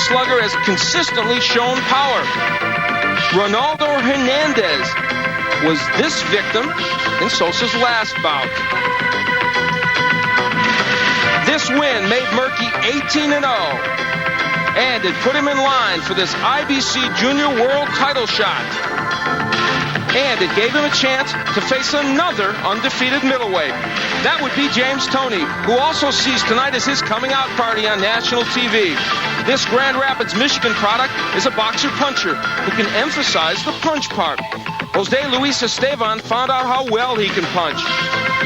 slugger has consistently shown power. Ronaldo Hernandez was this victim in Sosa's last bout. This win made Merqui 18-0, and it put him in line for this IBC Junior World title shot. And it gave him a chance to face another undefeated middleweight. That would be James Toney, who also sees tonight as his coming out party on national TV. This Grand Rapids, Michigan product is a boxer-puncher who can emphasize the punch part. Jose Luis Esteban found out how well he can punch.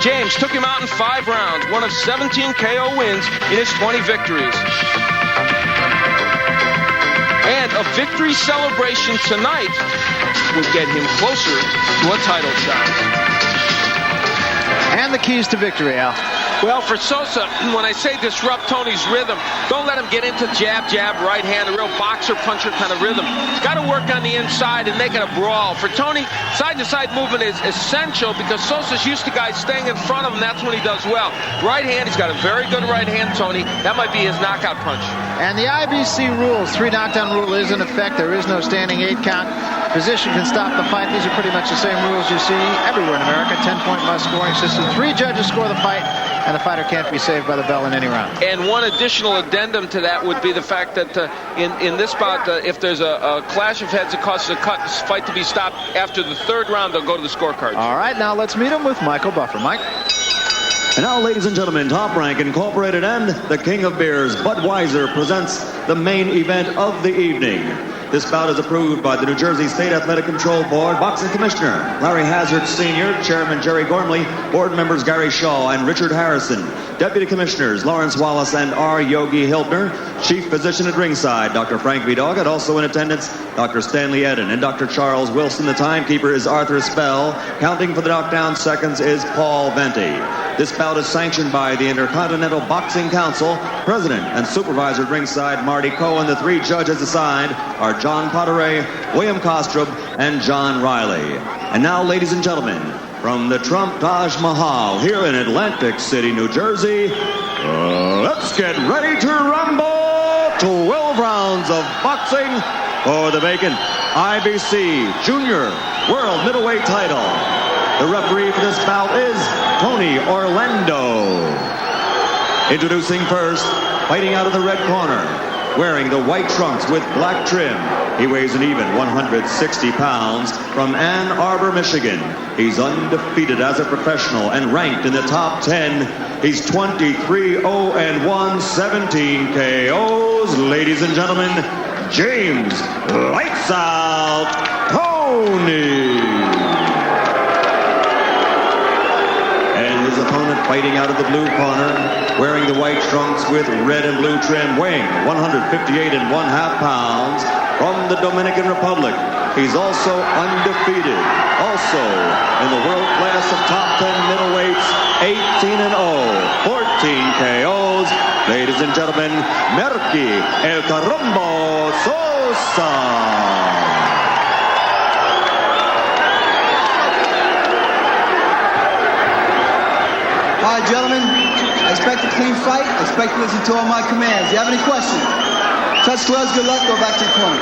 James took him out in 5 rounds, one of 17 KO wins in his 20 victories. And a victory celebration tonight would get him closer to a title shot. And the keys to victory, Al. Well, for Sosa, when I say disrupt Toney's rhythm, don't let him get into jab, jab, right hand, a real boxer-puncher kind of rhythm. He's got to work on the inside and make it a brawl. For Toney, side-to-side movement is essential because Sosa's used to guys staying in front of him. That's when he does well. Right hand, he's got a very good right hand, Toney. That might be his knockout punch. And the IBC rules, 3 knockdown rule is in effect. There is no standing 8 count. Position can stop the fight. These are pretty much the same rules you see everywhere in America. 10-point must scoring system. 3 judges score the fight, and the fighter can't be saved by the bell in any round. And one additional addendum to that would be the fact that in this bout, if there's a clash of heads that causes a fight to be stopped after the 3rd round, they'll go to the scorecards. All right, now let's meet him with Michael Buffer. Mike? And now, ladies and gentlemen, Top Rank Incorporated and the King of Beers, Budweiser, presents the main event of the evening. This bout is approved by the New Jersey State Athletic Control Board, Boxing Commissioner Larry Hazard Sr., Chairman Jerry Gormley, Board members Gary Shaw and Richard Harrison, Deputy Commissioners Lawrence Wallace and R. Yogi Hiltner, Chief Physician at ringside Dr. Frank Vidog, and also in attendance Dr. Stanley Eden and Dr. Charles Wilson. The timekeeper is Arthur Spell. Counting for the knockdown seconds is Paul Venti. This bout is sanctioned by the Intercontinental Boxing Council. President and supervisor at ringside Marty Cohen. The 3 judges assigned are John Potteray, William Kostrup, and John Riley. And now, ladies and gentlemen, from the Trump Taj Mahal here in Atlantic City, New Jersey, let's get ready to rumble. 12 rounds of boxing for the vacant IBC Junior World Middleweight title. The referee for this bout is Tony Orlando. Introducing first, fighting out of the red corner, wearing the white trunks with black trim. He weighs an even 160 pounds from Ann Arbor, Michigan. He's undefeated as a professional and ranked in the top 10. He's 23-0-1, 17 KOs. Ladies and gentlemen, James Lights Out Toney. And his opponent fighting out of the blue corner, wearing the white trunks with red and blue trim, weighing 158.5 pounds from the Dominican Republic. He's also undefeated. Also in the world class of top 10 middleweights, 18-0, 14 KOs. Ladies and gentlemen, Merqui El Carombo Sosa. All right, gentlemen, I expect a clean fight. I expect to listen to all my commands. Do you have any questions? Touch gloves, good luck, go back to your corner.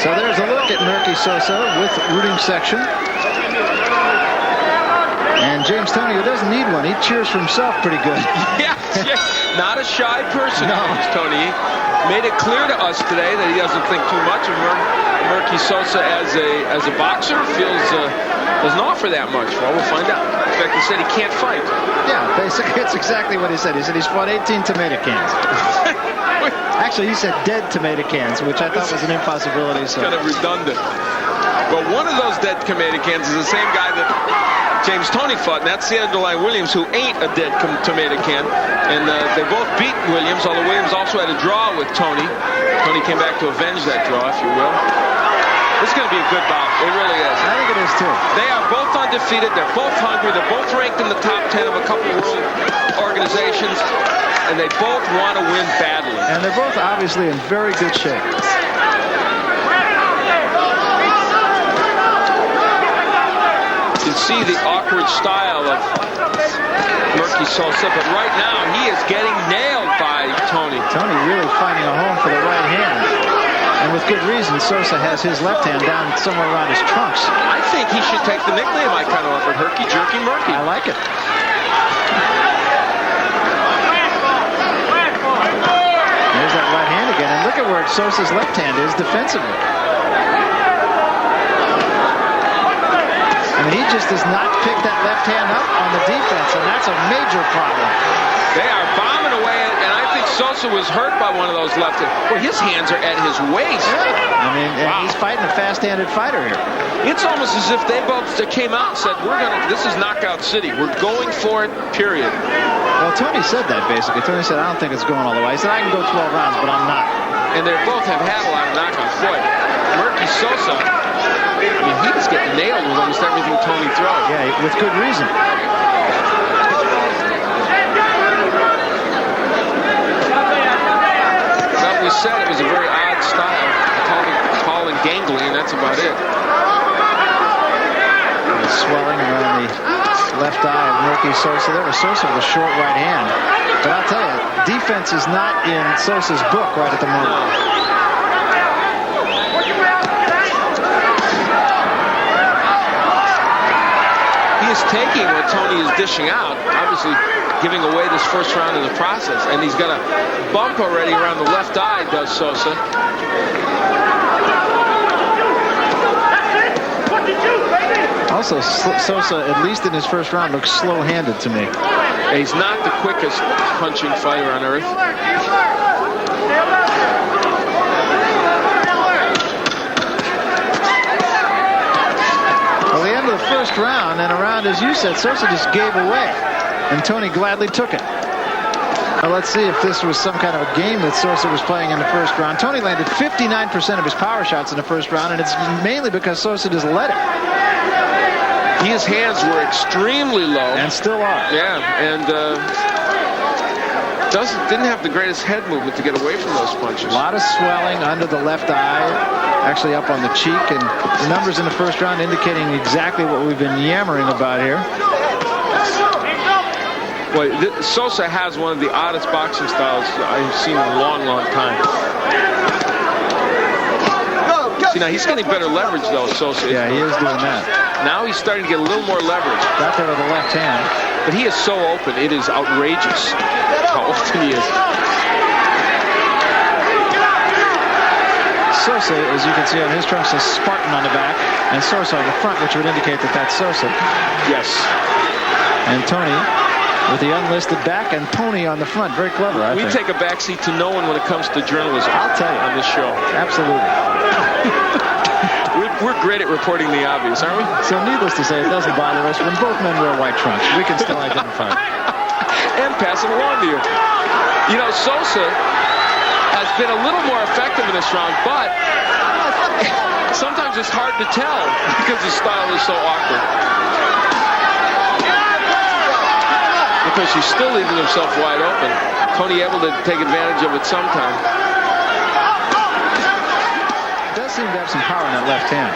So there's a look at Merqui Sosa with rooting section. And James Toney, who doesn't need one, he cheers for himself pretty good. Yeah, not a shy person, no. James Toney. He made it clear to us today that he doesn't think too much of Merqui Sosa as a boxer. Feels doesn't offer that much. Well, we'll find out. In fact, he said he can't fight. Yeah, basically, it's exactly what he said. He said he's fought 18 tomato cans. Actually, he said dead tomato cans, which I thought was an impossibility. It's kind of redundant. But one of those dead tomato cans is the same guy that James Toney fought, and that's Theodore Williams, who ain't a dead tomato can. And they both beat Williams, although Williams also had a draw with Toney. Toney came back to avenge that draw, if you will. This is going to be a good bout. It really is. I think it is, too. They are both undefeated. They're both hungry. They're both ranked in the top 10 of a couple of world organizations. And they both want to win badly. And they're both obviously in very good shape. see the awkward style of Merqui Sosa, but right now he is getting nailed by Toney. Toney really finding a home for the right hand. And with good reason. Sosa has his left hand down somewhere around his trunks. I think he should take the nickname I kind of offered, Herky Jerky Merqui. I like it. There's that right hand again. And look at where Sosa's left hand is defensively. I mean, he just does not pick that left hand up on the defense, and that's a major problem. They are bombing away, and I think Sosa was hurt by one of those left hands. Well, his hands are at his waist. Yeah. I mean, wow. He's fighting a fast-handed fighter here. It's almost as if they both came out and said, this is Knockout City. We're going for it, period. Well, Toney said that, basically. Toney said, I don't think it's going all the way. He said, I can go 12 rounds, but I'm not. And they both have had a lot of knockouts. Boy, Merqui Sosa, I mean, he was getting nailed with almost everything Toney throws. Yeah, with good reason. Well, we said it was a very odd style. Tall and gangly, and that's about it. And swelling around the left eye of Merqui Sosa. There was Sosa with a short right hand. But I'll tell you, defense is not in Sosa's book right at the moment. No. He is taking what Toney is dishing out, obviously giving away this first round in the process, and he's got a bump already around the left eye, does Sosa. Also, Sosa, at least in his first round, looks slow-handed to me. He's not the quickest punching fighter on earth. Well, the end of the first round, and around, as you said, Sosa just gave away, and Toney gladly took it. Now let's see if this was some kind of a game that Sosa was playing in the first round. Toney landed 59% of his power shots in the first round, and it's mainly because Sosa just let it. His hands were extremely low. And still are. Yeah, and didn't have the greatest head movement to get away from those punches. A lot of swelling under the left eye, actually up on the cheek, and the numbers in the first round indicating exactly what we've been yammering about here. Boy, Sosa has one of the oddest boxing styles I've seen in a long, long time. See, now he's getting better leverage, though, Sosa. Yeah, he is doing that. Now he's starting to get a little more leverage. Got there with the left hand. But he is so open, it is outrageous how open he is. Sosa, as you can see on his trunks, is Spartan on the back, and Sosa on the front, which would indicate that that's Sosa. Yes. And Toney with the unlisted back, and Toney on the front. Very clever, I think. We take a backseat to no one when it comes to journalism. I'll tell you. On this show. Absolutely. We're great at reporting the obvious, aren't we? So needless to say, it doesn't bother us when both men wear white trunks. We can still identify. And pass it along to you. You know, Sosa has been a little more effective in this round, but sometimes it's hard to tell because his style is so awkward. Because he's still leaving himself wide open. Toney able to take advantage of it sometime. Does seem to have some power in that left hand.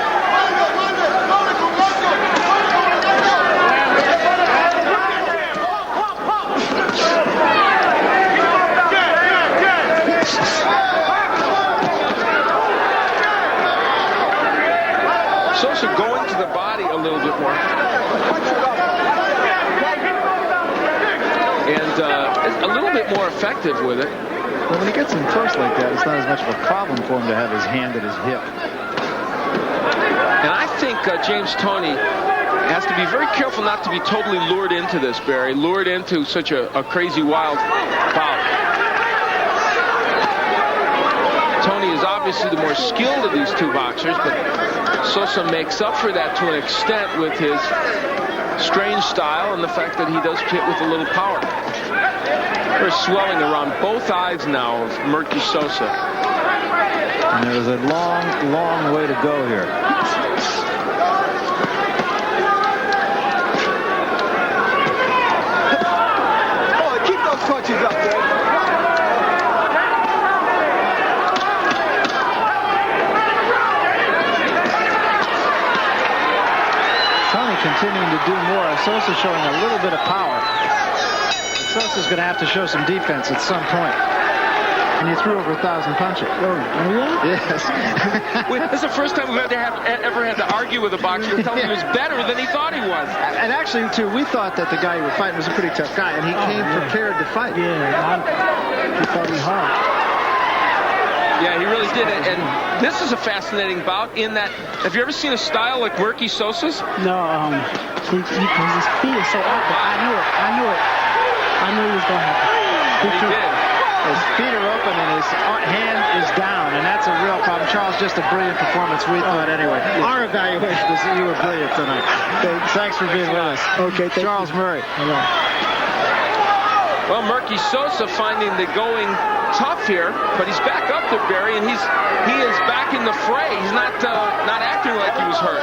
Sosa going to the body a little bit more. And a little bit more effective with it. Well, when he gets in close like that, it's not as much of a problem for him to have his hand at his hip. And I think James Toney has to be very careful not to be totally lured into this, Barry. Lured into such a crazy, wild bout. Toney is obviously the more skilled of these two boxers, but Sosa makes up for that to an extent with his strange style and the fact that he does hit with a little power. There's swelling around both eyes now of Merqui Sosa. And there's a long, long way to go here. Oh, keep those punches up there. Toney continuing to do more. Sosa's showing a little bit of power. Sosa's going to have to show some defense at some point. And he threw over 1,000 punches. Oh, really? Yes. This is the first time we've ever had to argue with a boxer and tell him he was better than he thought he was. And actually, too, we thought that the guy you were fighting was a pretty tough guy, and he came prepared to fight. Yeah, he fought me hard. Yeah, he really did it. And this is a fascinating bout in that, have you ever seen a style like Merqui Sosa's? No, his feet is so awkward. I knew he was going to happen. He did. His feet are open and his hand is down, and that's a real problem. Charles, just a brilliant performance, we thought anyway. Our evaluation is that you were brilliant tonight. Thanks for being with us. Okay, Charles Murray. Hello. Well, Merqui Sosa finding the going tough here, but he's back up there, Barry, and he is back in the fray. He's not acting like he was hurt.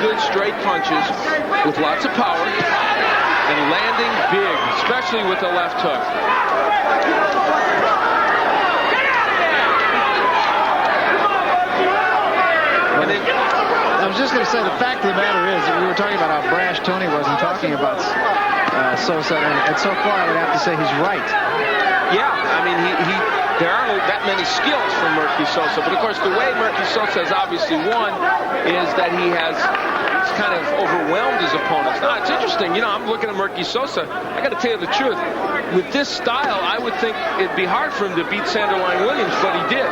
Good straight punches with lots of power and landing big, especially with the left hook. I was just going to say, the fact of the matter is that we were talking about how brash Toney was and talking about Sosa, and so far I would have to say he's right. Yeah, I mean, there aren't that many skills from Merqui Sosa, but of course the way Merqui Sosa has obviously won is that he has kind of overwhelmed his opponents. Now, it's interesting, I'm looking at Merqui Sosa. I got to tell you the truth. With this style, I would think it'd be hard for him to beat Sanderline Williams, but he did.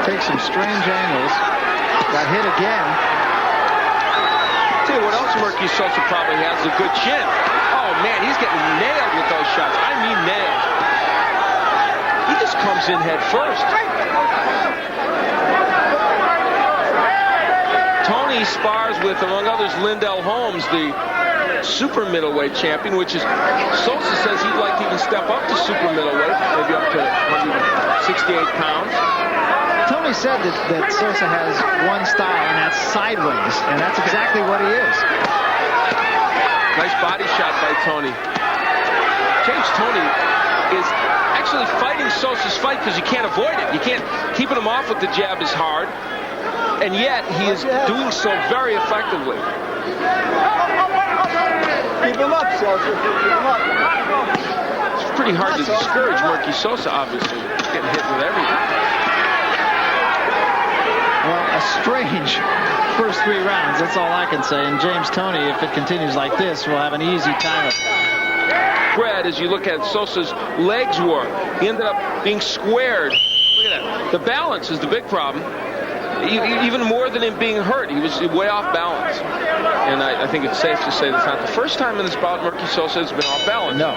Takes some strange angles. Got hit again. Tell you what else Merqui Sosa probably has, a good chin. Oh, man, he's getting nailed with those shots. I mean nailed. He just comes in head first. Toney spars with, among others, Lindell Holmes, the super middleweight champion, which is, Sosa says he'd like to even step up to super middleweight, maybe up to 168 pounds. Toney said that Sosa has one style, and that's sideways, and that's exactly what he is. Nice body shot by Toney. James Toney is actually fighting Sosa's fight because you can't avoid it. You can't, keeping him off with the jab is hard, and yet he is doing so very effectively. Keep him up, Sosa. Keep him up. It's pretty hard to discourage Merqui Sosa, obviously. He's getting hit with everything. Well, a strange first 3 rounds, that's all I can say. And James Toney, if it continues like this, will have an easy time. Spread as you look at Sosa's legs were. He ended up being squared. Look at that. The balance is the big problem. Even more than him being hurt, he was way off balance. And I think it's safe to say that's not the first time in this bout Merqui Sosa has been off balance. No.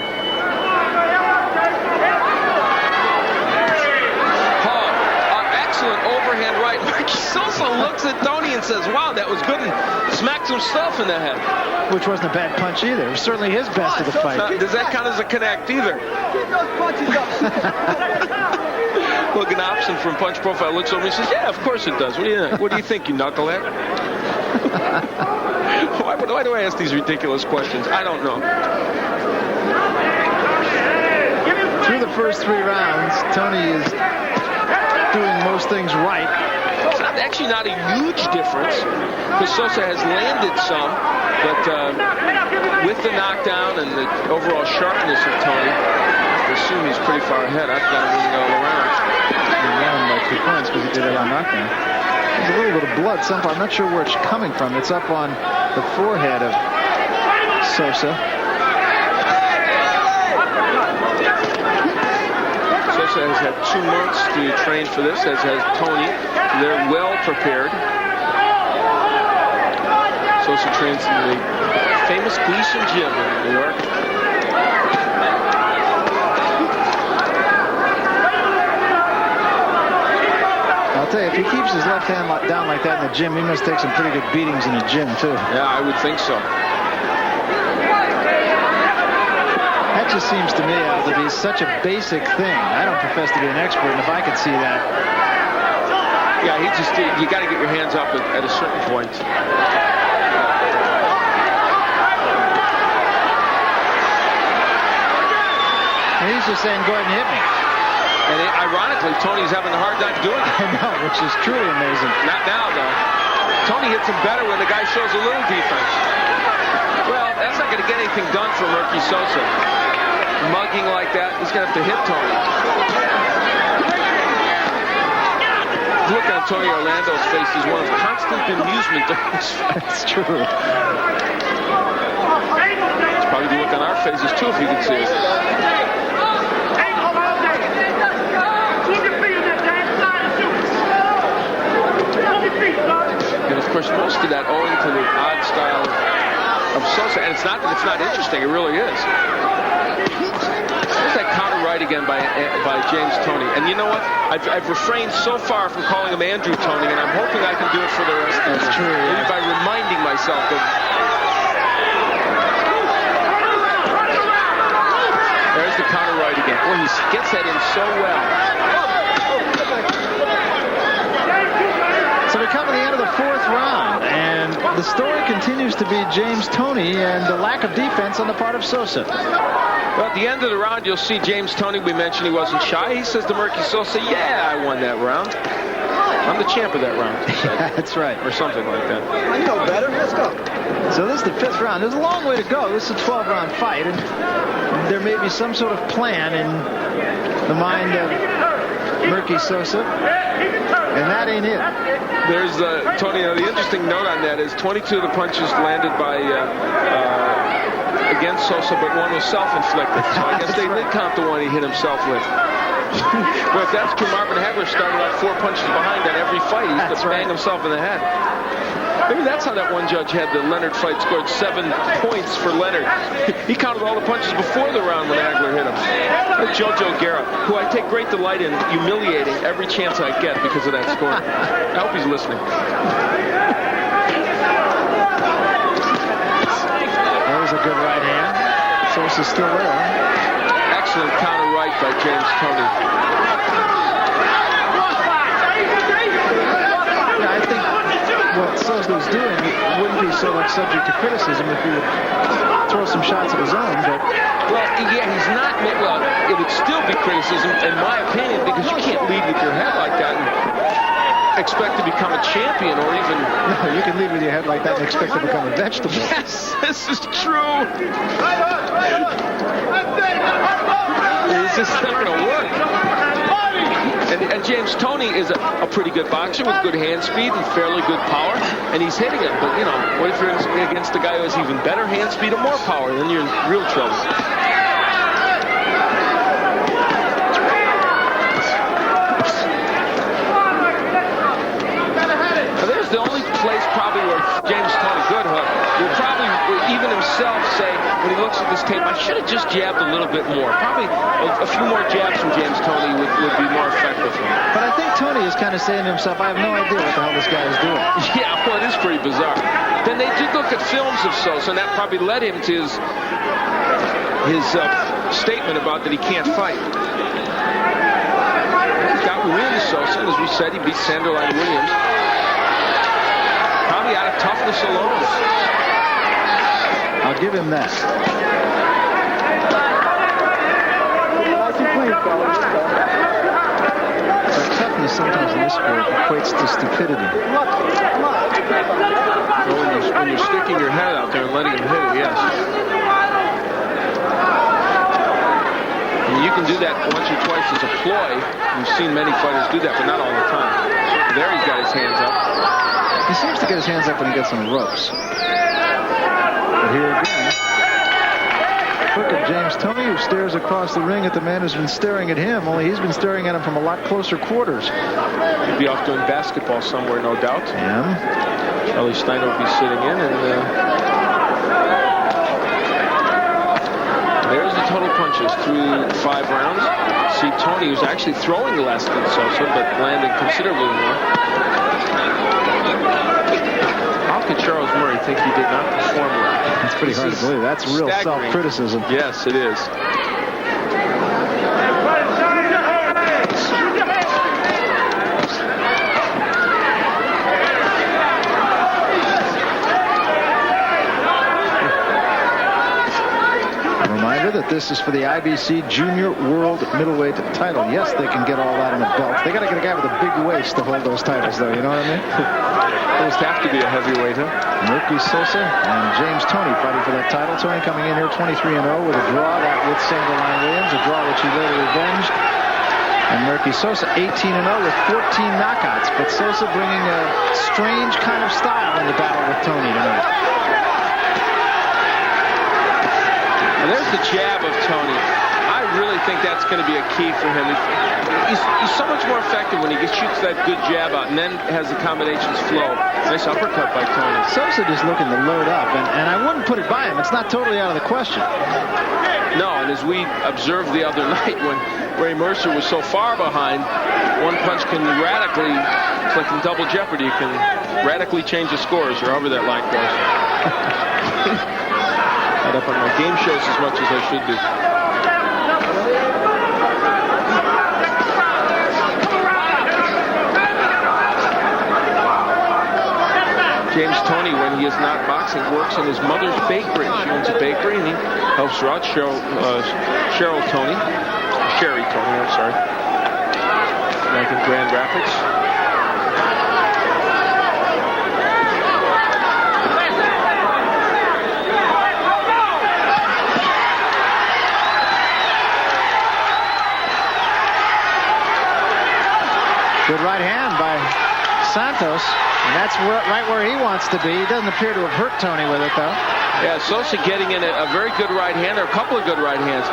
Excellent overhand right. Merqui Sosa looks at Toney and says, wow, that was good, and smacks himself in the head. Which wasn't a bad punch either. It was certainly his best of the fight. Now, does that count as a connect either? Keep those punches up. Look, an option from Punch Profile looks over and says, yeah, of course it does. What do you think, you knucklehead? Why do I ask these ridiculous questions? I don't know. Through the first 3 rounds, Toney is doing most things right. It's actually not a huge difference because Sosa has landed some, but with the knockdown and the overall sharpness of Toney, I assume he's pretty far ahead. I've got him winning all around. He won by 2 points because he did it on knockdown. There's a little bit of blood somewhere. I'm not sure where it's coming from. It's up on the forehead of Sosa. Sosa has had 2 months to train for this, as has Toney. They're well prepared. Sosa trains in the famous Gleason Gym in New York. I'll tell you, if he keeps his left hand down like that in the gym, he must take some pretty good beatings in the gym, too. Yeah, I would think so. That just seems to me, Al, to be such a basic thing. I don't profess to be an expert, and if I could see that, Yeah, you got to get your hands up at a certain point. And he's just saying, go ahead and hit me. And ironically, Toney's having a hard time doing it. I know, which is truly amazing. Not now, though. Tony hits him better when the guy shows a little defense. Well, that's not going to get anything done for Merqui Sosa. Mugging like that, he's going to have to hit Toney. Look on Tony Orlando's face is one of constant amusement during this fight. That's true. It's probably the look on our faces, too, if you can see it. And of course, most of that owing to the odd style of Sosa. And it's not that it's not interesting, it really is. There's that counter right again by James Toney. And you know what? I've refrained so far from calling him Andrew Toney, and I'm hoping I can do it for the rest of the true, yeah. by reminding myself that. There's the counter right again. Boy, he gets that in so well. So we come to the end of the fourth round, and the story continues to be James Toney and the lack of defense on the part of Sosa. Well, at the end of the round, you'll see James Toney. We mentioned he wasn't shy. He says to Merqui Sosa, yeah, I won that round. I'm the champ of that round. Yeah, that's right. Or something like that. I know better. Let's go. So this is the fifth round. There's a long way to go. This is a 12-round fight, and there may be some sort of plan in the mind of Merqui Sosa, and that ain't it. There's Tony. The interesting note on that is 22 of the punches landed by against Sosa, but one was self-inflicted. So I guess they did count the one he hit himself with. But if that's true, Marvin Hagler started out 4 punches behind on every fight. He used to bang himself in the head. Maybe that's how that one judge had the Leonard fight, scored 7 points for Leonard. He counted all the punches before the round when Hagler hit him. That's Jojo Guerra, who I take great delight in humiliating every chance I get because of that score. I hope he's listening. That was a good right hand. Sosa's still there. Excellent counter right by James Toney. Yeah, I think what Sosa was doing wouldn't be so much subject to criticism if he would throw some shots of his own. But well, yeah, he's not. Well, it would still be criticism, in my opinion, because you can't lead with your head like that and expect to become a champion, or even. No, you can lead with your head like that and expect to become a vegetable. Yes, this is true. It's just not going to work. And James Toney is a pretty good boxer with good hand speed and fairly good power, and he's hitting it. But, you know, what if you're against a guy who has even better hand speed and more power? Then you're in real trouble. Now, there's the only place probably where James Toney, good hook, will probably even himself say, when he looks at this tape, I should have just jabbed a little bit more. Probably a few more jabs from James Toney would be more effective. But I think Toney is kind of saying to himself, I have no idea what the hell this guy is doing. Yeah, well, it is pretty bizarre. Then they did look at films of Sosa, and that probably led him to his statement about that he can't fight. He got Williams Sosa, as we said, he beat Sanderline Williams. Probably out of toughness alone. I'll give him that. But toughness sometimes in this sport equates to stupidity. Well, when you're sticking your head out there and letting him hit it, yes. And you can do that once or twice as a ploy. We've seen many fighters do that, but not all the time. There he's got his hands up. He seems to get his hands up when he gets on the ropes. But here again, look at James Toney, who stares across the ring at the man who's been staring at him, only he's been staring at him from a lot closer quarters. He'd be off doing basketball somewhere, no doubt. Yeah. Ellie Steiner will be sitting in, and there's the total punches through 5 rounds. See Toney, who's actually throwing less than Sosa, but landing considerably more. How could Charles Murray think he did not perform well? It's pretty hard to believe. That's real staggering. self-criticism. Yes, it is. reminder that this is for the IBC Junior World Middleweight title. Yes, they can get all that in a belt. They got to get a guy with a big waist to hold those titles, though. You know what I mean? Those have to be a heavyweight, huh? Merqui Sosa and James Toney fighting for that title. Toney coming in here 23-0 with a draw that with Sangerline Williams, a draw which he later revenged. And Merqui Sosa 18-0 with 14 knockouts. But Sosa bringing a strange kind of style in the battle with Toney tonight. And there's the jab of Toney. I really think that's going to be a key for him. He's so much more effective when he shoots that good jab out and then has the combinations flow. Nice uppercut by Toney. Sosa just looking to load up, and I wouldn't put it by him. It's not totally out of the question. No, and as we observed the other night when Ray Mercer was so far behind, one punch can radically, it's like in Double Jeopardy, you can radically change the scores, or however that line goes. Not up on my game shows as much as I should do. James Toney, when he is not boxing, works in his mother's bakery. She owns a bakery, and he helps her out. Sherry Toney, I'm sorry. Like in Grand Rapids. Good right hand by Santos, and that's right where he wants to be. He doesn't appear to have hurt Toney with it, though. Yeah, Sosa getting in a very good right hand, or a couple of good right hands.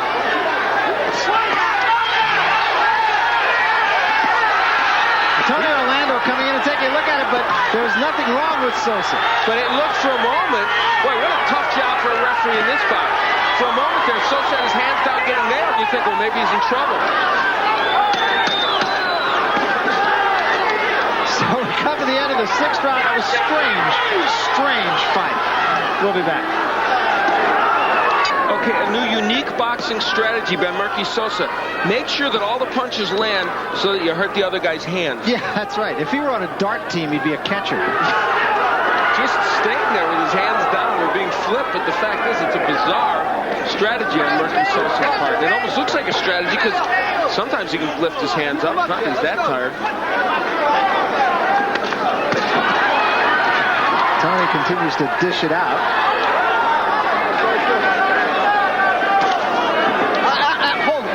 Tony Orlando coming in and taking a look at it, but there's nothing wrong with Sosa. But it looked for a moment, boy, what a tough job for a referee in this bout. For a moment there, Sosa had his hands down getting nailed. You think, well, maybe he's in trouble. So we come to the end of the 6th round. It was strange fight. We'll be back. Okay, a new unique boxing strategy by Merqui Sosa. Make sure that all the punches land so that you hurt the other guy's hands. Yeah, that's right. If he were on a dart team, he'd be a catcher. Just staying there with his hands down or being flipped, but the fact is it's a bizarre strategy on Merqui Sosa's part. It almost looks like a strategy because sometimes he can lift his hands up. It's not that he's that tired. Toney continues to dish it out.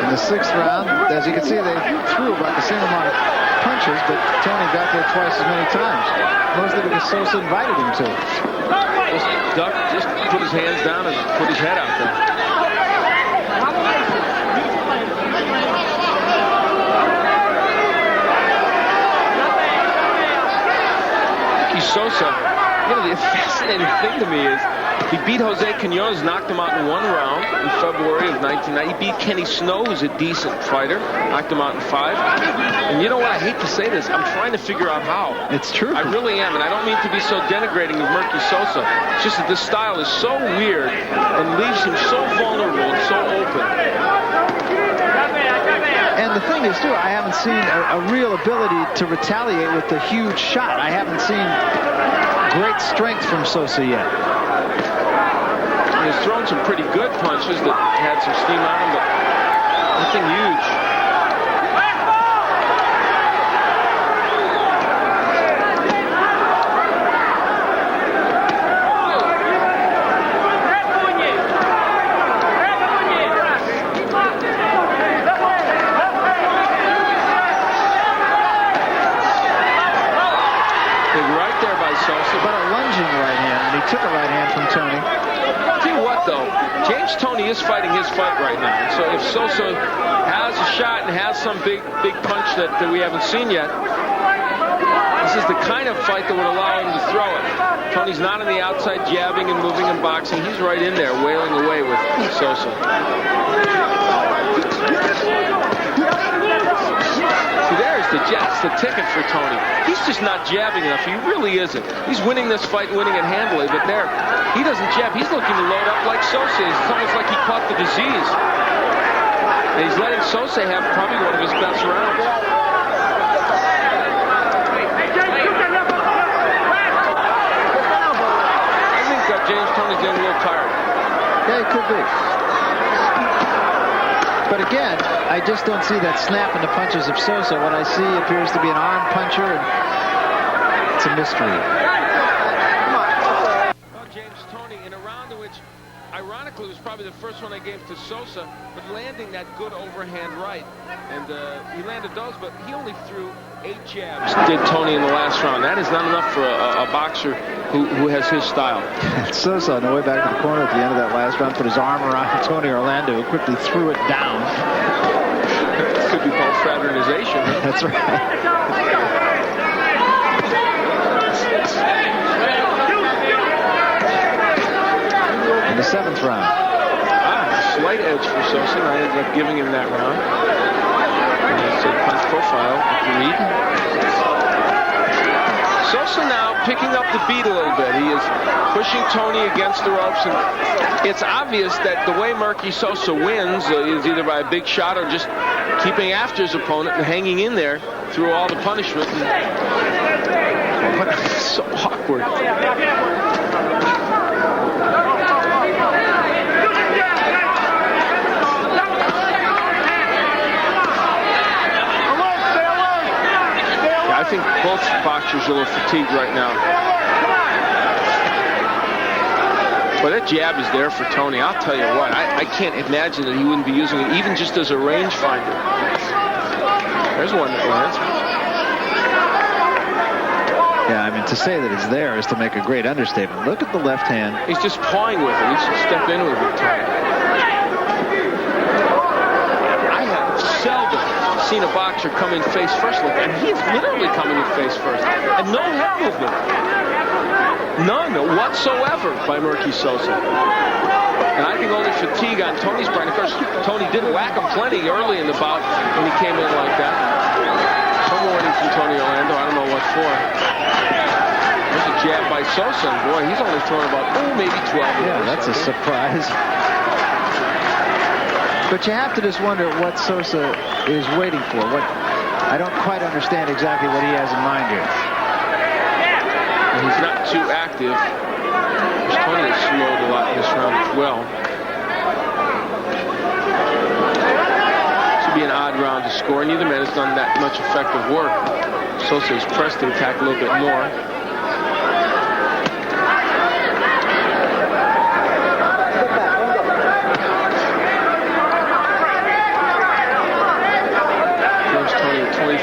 In the 6th round, as you can see, they threw about the same amount of punches, but Toney got there twice as many times. Mostly because Sosa invited him to. Just put his hands down and put his head out there. Sosa, you know, the fascinating thing to me is he beat Jose Quinones, knocked him out in 1 round in February of 1990. He beat Kenny Snow, who's a decent fighter, knocked him out in 5. And you know what? I hate to say this. I'm trying to figure out how. It's true. I really am, and I don't mean to be so denigrating of Merqui Sosa. It's just that this style is so weird and leaves him so vulnerable and so open. And the thing is, too, I haven't seen a real ability to retaliate with the huge shot. I haven't seen great strength from Sosa yet. He's thrown some pretty good punches that had some steam on him, but nothing huge. But a lunging right hand, and he took a right hand from Toney. Tell you what, though, James Toney is fighting his fight right now. So if Sosa has a shot and has some big punch that we haven't seen yet, this is the kind of fight that would allow him to throw it. Tony's not on the outside jabbing and moving and boxing. He's right in there wailing away with Sosa. That's the ticket for Toney. He's just not jabbing enough. He really isn't. He's winning this fight, winning it handily, but there, he doesn't jab. He's looking to load up like Sosa is. It's almost like he caught the disease. And he's letting Sosa have probably one of his best rounds. I think James Toney's getting a little tired. Yeah, he could be. But again, I just don't see that snap in the punches of Sosa. What I see appears to be an arm puncher, and it's a mystery. Well, James Toney, in a round in which, ironically, was probably the first one I gave to Sosa, but landing that good overhand right. And he landed those, but he only threw 8 jabs. Did Toney in the last round. That is not enough for a boxer who has his style. Sosa, on the way back to the corner at the end of that last round, put his arm around Tony Orlando, who quickly threw it down. Could be called fraternization. Huh? That's right. In the 7th round. Slight edge for Sosa, and I ended up giving him that round. It's a punch profile, agreed. Sosa now picking up the beat a little bit. He is pushing Toney against the ropes, and it's obvious that the way Merqui Sosa wins is either by a big shot or just keeping after his opponent and hanging in there through all the punishment. But it's so awkward. I think both boxers are a little fatigued right now. But that jab is there for Toney. I'll tell you what, I can't imagine that he wouldn't be using it even just as a rangefinder. There's one that lands. Yeah, I mean, to say that it's there is to make a great understatement. Look at the left hand. He's just pawing with it. He should step in with it, Toney. I have seldom seen a boxer come in face first like that. And he is literally coming in face first. And no head movement. None whatsoever by Merqui Sosa. And I think only fatigue on Toney's part. Of course, Toney did whack him plenty early in the bout when he came in like that. Some warning from Toney Orlando. I don't know what for. There's a jab by Sosa. And boy, he's only thrown about, maybe 12. Yeah, that's a surprise. But you have to just wonder what Sosa is waiting for. I don't quite understand exactly what he has in mind here. And he's not too active. Toney has slowed a lot in this round as well. This would be an odd round to score. Neither man has done that much effective work. Sosa has pressed the attack a little bit more.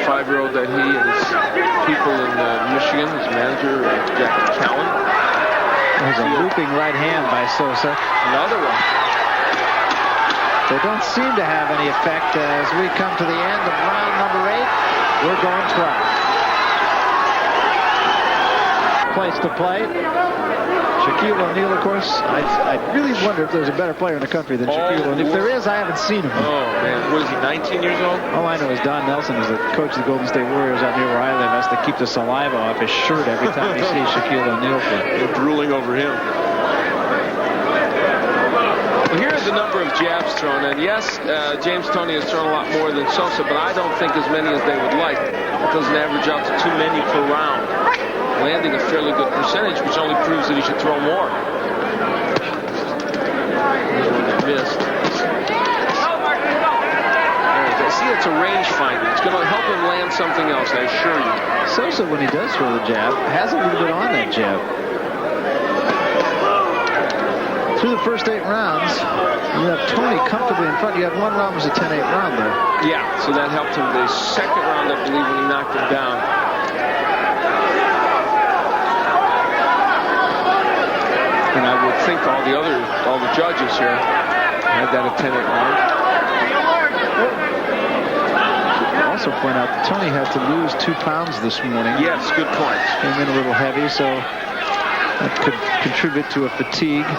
Five-year-old that he and his people in Michigan, his manager, Jack Cowan. There's a looping right hand by Sosa. Another one. They don't seem to have any effect as we come to the end of round number 8. We're going 12. Place to play. Shaquille O'Neal, of course. I really wonder if there's a better player in the country than Shaquille O'Neal. If there is, I haven't seen him. Oh, man. What is he, 19 years old? All I know is Don Nelson is the coach of the Golden State Warriors out near where I live. Has to keep the saliva off his shirt every time he sees Shaquille O'Neal play. They're drooling over him. Well, here are the number of jabs thrown. And yes, James Toney has thrown a lot more than Sosa, but I don't think as many as they would like. That doesn't average out to too many per round. Landing a fairly good percentage, which only proves that he should throw more. Missed. See, it's a range finder. It's going to help him land something else, I assure you. Sosa, when he does throw the jab, has a little bit on that jab. Through the first 8 rounds, you have Toney comfortably in front. You have one round was a 10-8 round there. Yeah, so that helped him. The second round, I believe, when he knocked him down. And I would think all the judges here had that a 10-8 round. Also point out that Toney had to lose 2 pounds this morning. Yes, good point. Came in a little heavy, so that could contribute to a fatigue.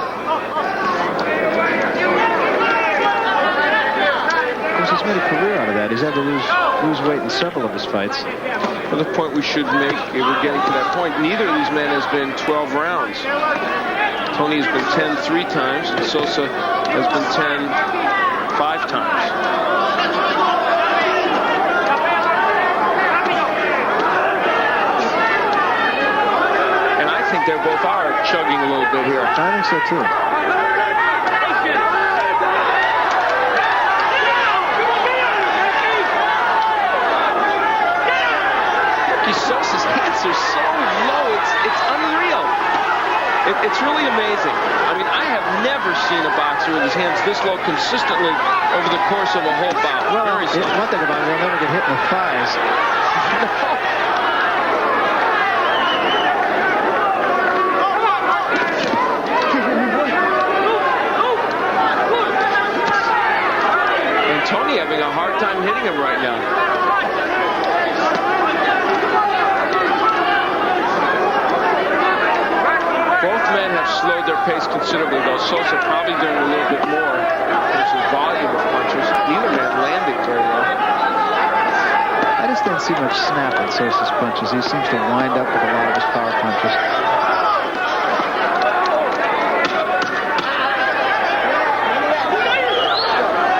Of course, he's made a career out of that. He's had to lose weight in several of his fights. Another point we should make, we're getting to that point, neither of these men has been 12 rounds. Toney has been 10 3 times, and Sosa has been 10 5 times. And I think they both are chugging a little bit here. I think so too. lands this low consistently over the course of a whole bout. Well, Very slow. one thing about it, he'll never get hit in the thighs. And Toney having a hard time hitting him right now. Both men have slowed their pace considerably, though Sosa probably doing a little bit more in terms of volume of punches. Neither man landing very well. I just don't see much snap in Sosa's punches. He seems to wind up with a lot of his power punches.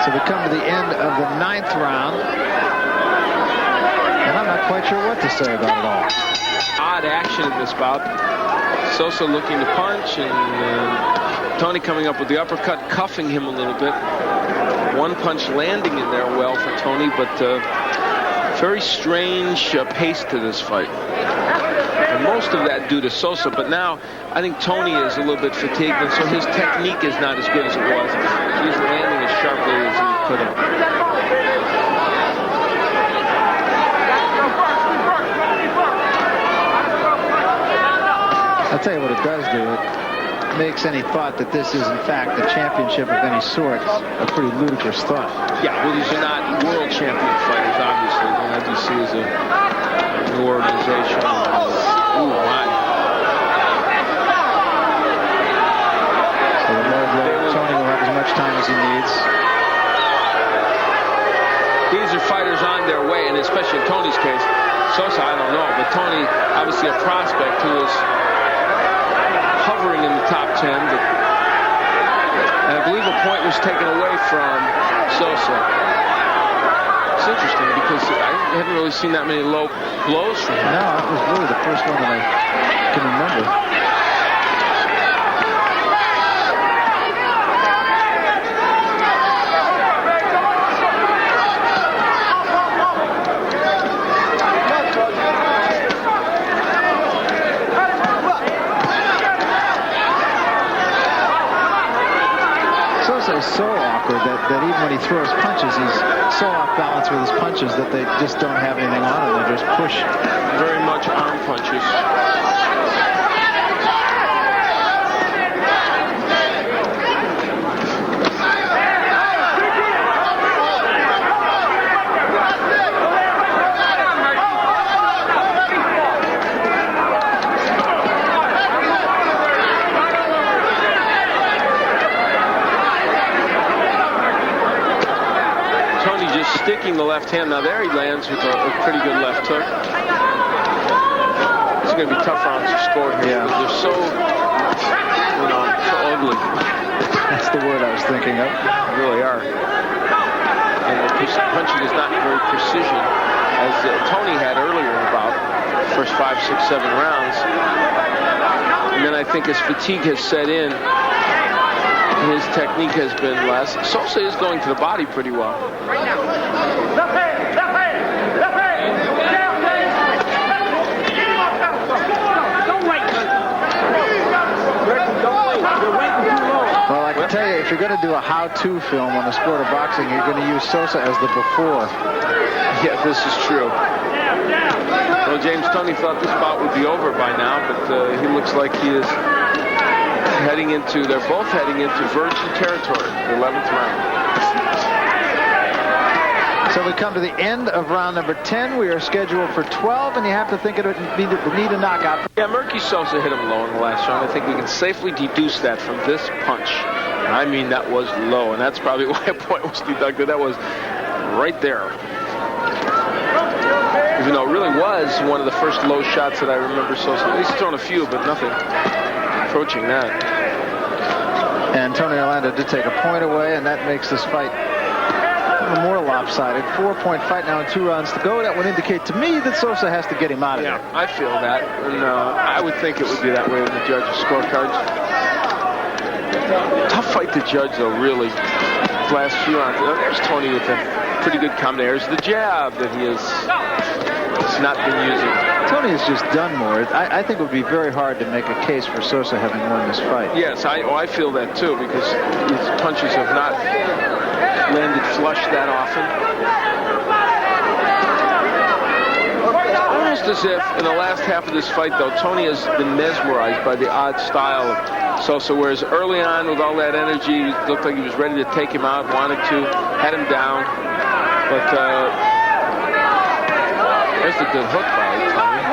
So we come to the end of the 9th round. And I'm not quite sure what to say about it all. Odd action in this bout. Sosa looking to punch, and Toney coming up with the uppercut, cuffing him a little bit. One punch landing in there well for Toney, but very strange pace to this fight. And most of that due to Sosa, but now I think Toney is a little bit fatigued, and so his technique is not as good as it was. He's landing as sharply as he could have. I'll tell you what it does do. It makes any thought that this is, in fact, a championship of any sort a pretty ludicrous thought. Yeah, well, these are not world champion fighters, obviously. The IBC is a new organization. Ooh, my. So the Lord Toney will have as much time as he needs. These are fighters on their way, and especially in Toney's case. Sosa, I don't know, but Toney, obviously a prospect who is hovering in the top 10, but and I believe a point was taken away from Sosa. It's interesting because I haven't really seen that many low blows from him. No, that was really the first one that I can remember. Is so awkward that even when he throws punches, he's so off balance with his punches that they just don't have anything on him. They just push. Very much arm punches. Sticking the left hand. Now there he lands with a pretty good left hook. It's going to be tough rounds to score here. Yeah. They're so, so ugly. That's the word I was thinking of. They really are. And the punching is not very precision, as Toney had earlier in the bout, first 5, 6, 7 rounds. And then I think as fatigue has set in, his technique has been less. Sosa is going to the body pretty well. Well, I can tell you, if you're going to do a how-to film on the sport of boxing, you're going to use Sosa as the before. Yeah, this is true. Well, James Toney thought this bout would be over by now, but he looks like he is they're both heading into virgin territory, the 11th round. So we come to the end of round number 10. We are scheduled for 12, and you have to think it would need a knockout. Yeah, Merqui Sosa hit him low in the last round. I think we can safely deduce that from this punch. And I mean, that was low, and that's probably why a point was deducted. That was right there. Even though it really was one of the first low shots that I remember Sosa. He's thrown a few, but nothing approaching that. And Toney Orlando did take a point away, and that makes this fight a little more lopsided. 4-point fight now in 2 rounds to go. That would indicate to me that Sosa has to get him out of there. I feel that. And I would think it would be that way with the judges' scorecards. Tough fight to judge, though, really. Last few rounds. There's Toney with a pretty good combination. There's the jab that he has not been using. Toney has just done more. I think it would be very hard to make a case for Sosa having won this fight. Yes, I feel that too, because his punches have not slush that often. Almost as if in the last half of this fight, though, Toney has been mesmerized by the odd style of Sosa, whereas early on with all that energy, it looked like he was ready to take him out, wanted to, had him down. But there's a good hook by Toney.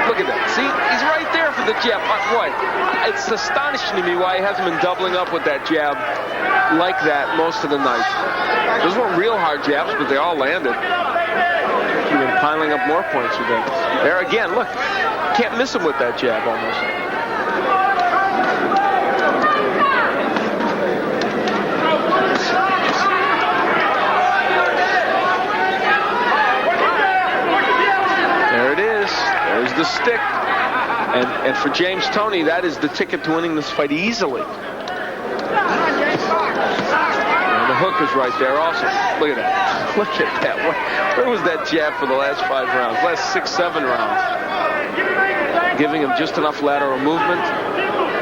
Look at that. See, he's right there for the jab. Boy, it's astonishing to me why he hasn't been doubling up with that jab like that most of the night. Those weren't real hard jabs, but they all landed. He's been piling up more points with that. There again, look. Can't miss him with that jab almost. There it is. There's the stick. And for James Toney, that is the ticket to winning this fight easily. And the hook is right there also. Look at that. Look at that. Where was that jab for the last 5 rounds? Last 6, 7 rounds. Giving him just enough lateral movement.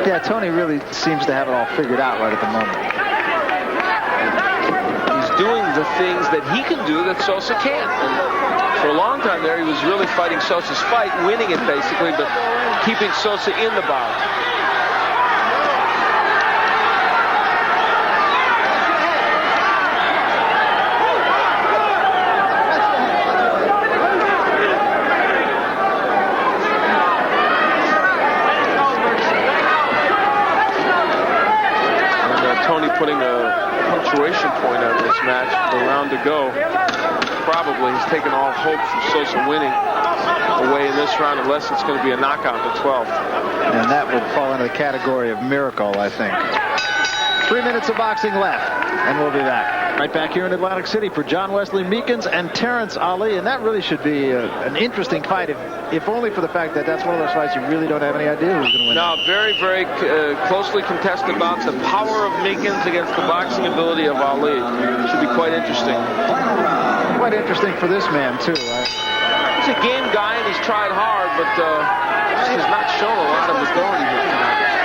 Yeah, Toney really seems to have it all figured out right at the moment. He's doing the things that he can do that Sosa can't. And for a long time there, he was really fighting Sosa's fight, winning it basically, but keeping Sosa in the bout. Toney putting a punctuation point on this match, the round to go. Probably he's taken all hope from Sosa winning away in this round unless it's going to be a knockout in the 12th. And that would fall into the category of miracle, I think. 3 minutes of boxing left, and we'll be back. Right back here in Atlantic City for John Wesley Meekins and Terrence Ali, and that really should be an interesting fight, if only for the fact that that's one of those fights you really don't have any idea who's going to win. No, very, very closely contested bouts. The power of Meekins against the boxing ability of Ali should be quite interesting. Quite interesting for this man, too. He's a game guy, and he's tried hard, but just has not shown a lot of ability here tonight.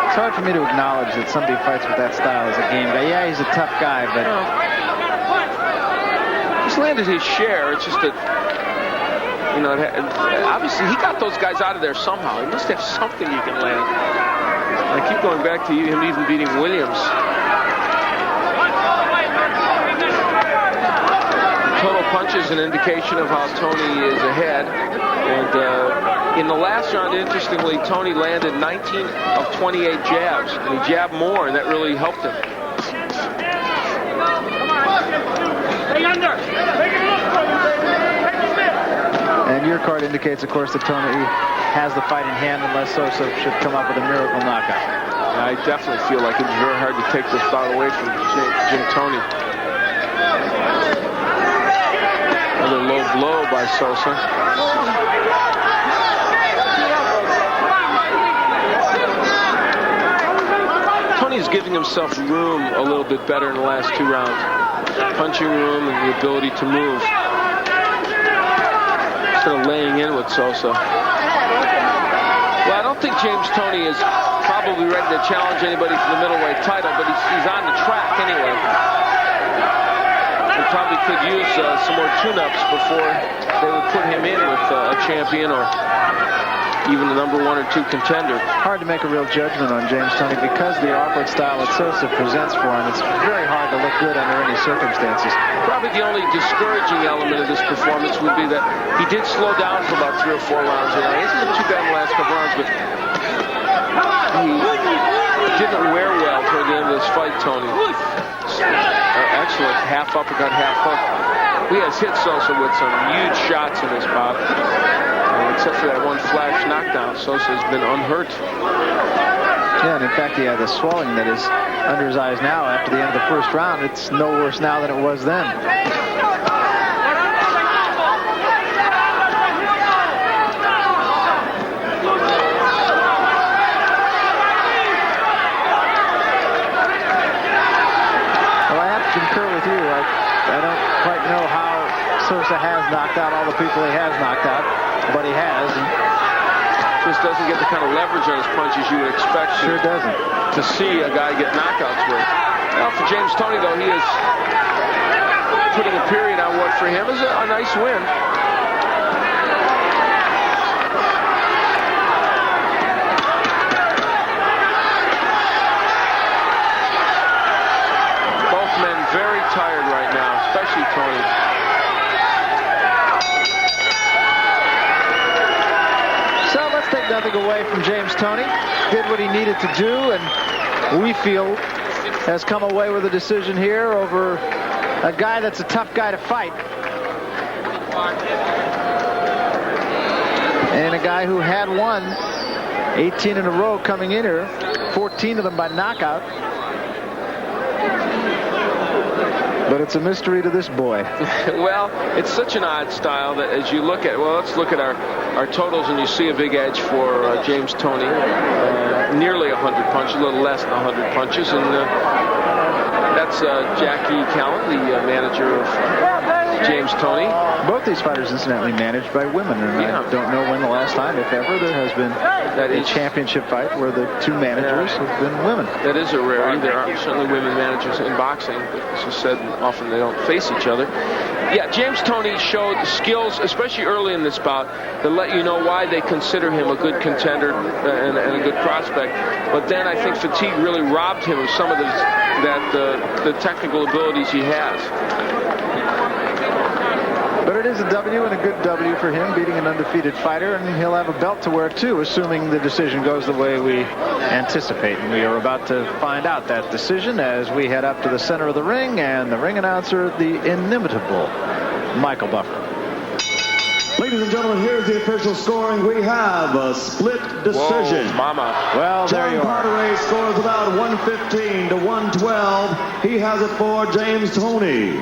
It's hard for me to acknowledge that somebody fights with that style as a game guy. Yeah, he's a tough guy, but... He's landed his share. It's just that, you know, obviously he got those guys out of there somehow. He must have something you can land. I keep going back to him even beating Williams. Total punch is an indication of how Toney is ahead. And in the last round, interestingly, Toney landed 19 of 28 jabs. And he jabbed more, and that really helped him. And your card indicates, of course, that Toney has the fight in hand unless Sosa should come up with a miracle knockout. I definitely feel like it's very hard to take this bout away from Jim Toney. Another low blow by Sosa. Toney's giving himself room a little bit better in the last 2 rounds. Punching room and the ability to move. Instead of laying in with Sosa. Well, I don't think James Toney is probably ready to challenge anybody for the middleweight title, but he's on the track anyway. And probably could use some more tune-ups before they would put him in with a champion or even the number 1 or 2 contender. Hard to make a real judgment on James Toney because of the awkward style that Sosa presents for him. It's very hard to look good under any circumstances. Probably the only discouraging element of this performance would be that he did slow down for about 3 or 4 rounds. You know, he hasn't been too bad in the last couple rounds, but he didn't wear well toward the end of this fight, Toney. Excellent half uppercut, half hook. He has hit Sosa with some huge shots in this bout. Except for that one flash knockdown, Sosa has been unhurt. Yeah, and in fact, he had the swelling that is under his eyes now after the end of the first round. It's no worse now than it was then. Well, I have to concur with you. I don't quite know how Sosa has knocked out all the people he has knocked out, but he has. And just doesn't get the kind of leverage on his punches you would expect. Sure doesn't. To see a guy get knockouts with. Now for James Toney, though, he is putting a period on what for him is a nice win. Both men very tired right now, especially Toney. So let's take nothing away from James Toney. Did what he needed to do, and we feel has come away with a decision here over a guy that's a tough guy to fight. And a guy who had won 18 in a row coming in here, 14 of them by knockout. But it's a mystery to this boy. Well, it's such an odd style that as you look at, well, let's look at our totals, and you see a big edge for James Toney. Nearly 100 punches, a little less than 100 punches. And that's Jackie Callan, the manager of James Toney. Both these fighters, incidentally, managed by women. And I don't know when the last time, if ever, there has been a championship fight where the two managers have been women. That is a rarity. There are certainly women managers in boxing. As you said, often they don't face each other. Yeah, James Toney showed skills, especially early in this bout, that let you know why they consider him a good contender and a good prospect. But then I think fatigue really robbed him of some of the technical abilities he has. But it is a W, and a good W for him, beating an undefeated fighter, and he'll have a belt to wear too, assuming the decision goes the way we anticipate. And we are about to find out that decision as we head up to the center of the ring, and the ring announcer, the inimitable Michael Buffer. Ladies and gentlemen, here's the official scoring. We have a split decision. Whoa, mama. Well, there you are. John Carteret scores about 115 to 112. He has it for James Toney.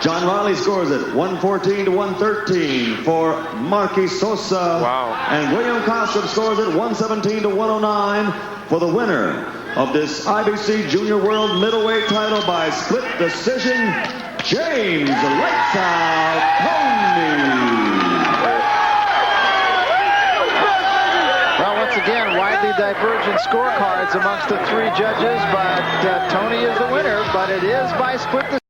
John Riley scores it 114 to 113 for Merqui Sosa. Wow. And William Costa scores it 117 to 109 for the winner of this IBC Junior World Middleweight title by split decision, James Lights Out Toney. Well, once again, widely divergent scorecards amongst the three judges, but Toney is the winner, but it is by split decision.